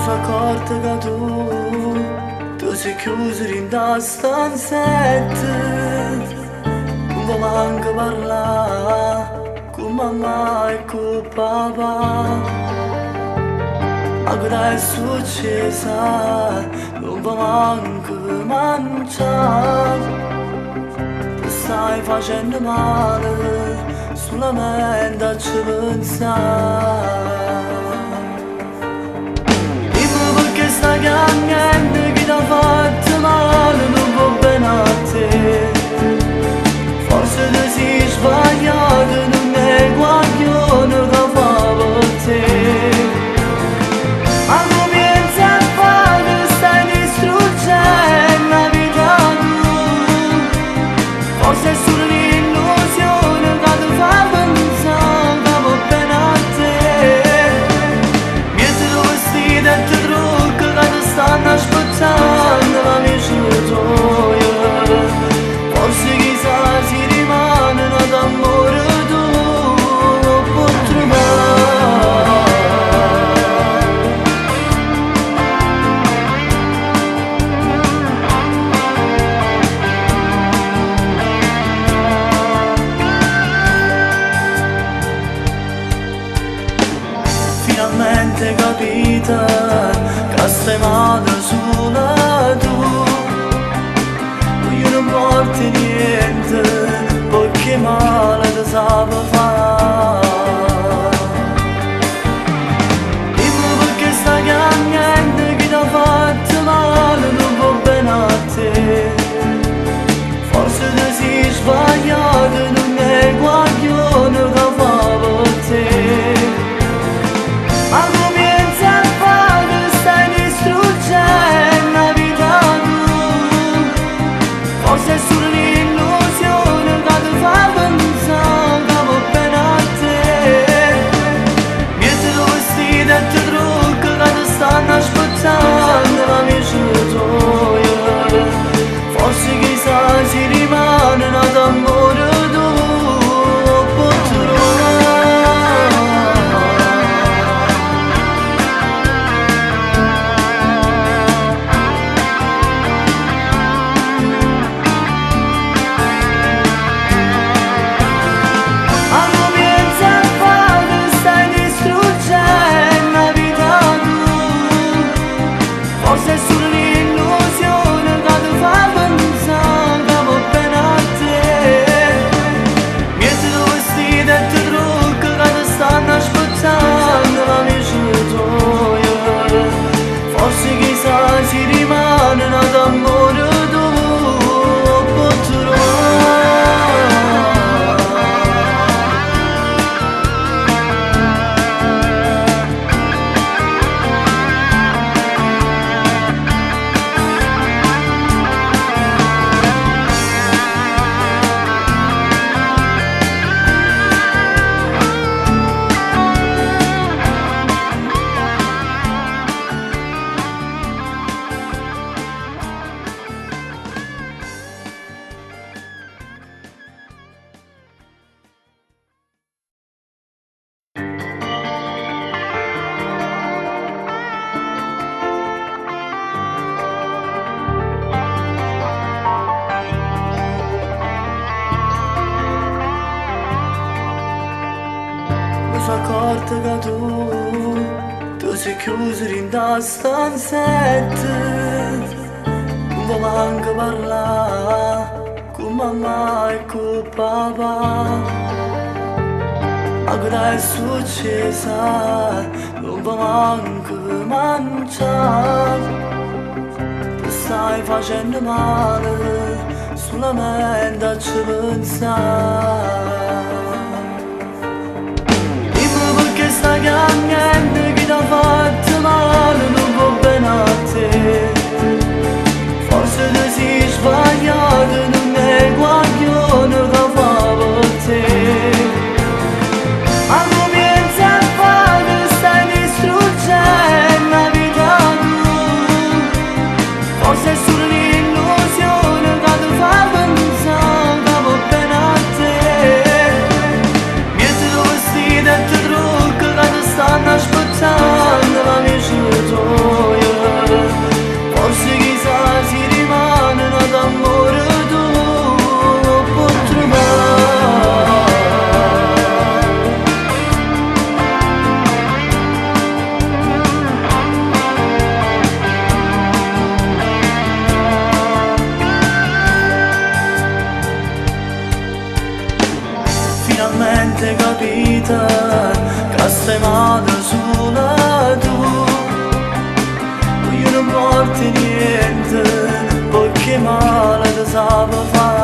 sono accorta che tu sei chiuso in da stanzetta, non vuoi manco parlare con mamma e con papà. Ma cosa è successo? Non vuoi manco mangiare. Ti stai facendo male, solamente a ci pensare. Stai cambiando chi ti ha fatto male, non va bene a te. Forse ti sei sbagliato, non è guaglione che fa per te. Ma non pensi a fare, stai distruggendo la vita tua. Forse è solo l'illusione che ti fa pensare che va bene a te. Metti i vestiti e ti stanno aspettando la mia gioia. Forse chissà si rimane ad amore tuo può trovare. Finalmente capita che stai male sola tu. Io non porti niente perché male ti sape fare. Dimmi perché stai cambiando chi ti ha fatto male, non va bene a te. Forse ti sei sbagliato, non è guaglione che fa per te. Ma non pensi a fare, stai distruggendo la vita tua. Forse è solo l'illusione che ti fa pensare che va bene a te. Metti i vestiti e ti trucchi che ti stanno aspettando la mia gioia. Forse chissà si rimane ad amore tuo può trovare. Forse è solo l'illusione che ti fa pensare che va bene a te. Metti i vestiti e ti trucchi che ti stanno aspettando la mia gioia. Forse chissà si rimane ad amore tuo può trovare. Sono accorta che tu sei chiuso in da stanzetta, non vuoi manco parlare con mamma e con papà. Ma cosa è successo? Non vuoi manco mangiare. Ti stai facendo male, solamente a ci pensare. Stai cambiando chi ti ha fatto male, non va bene a te. Forse ti sei sbagliato, non è guaglione che fa per te. Ma non pensi a fare, stai distruggendo la vita tua. Forse è solo l'illusione che ti fa pensare che va bene a te. Metti i vestiti e ti trucchi che ti stanno aspettando la mia che male ti saprà fare.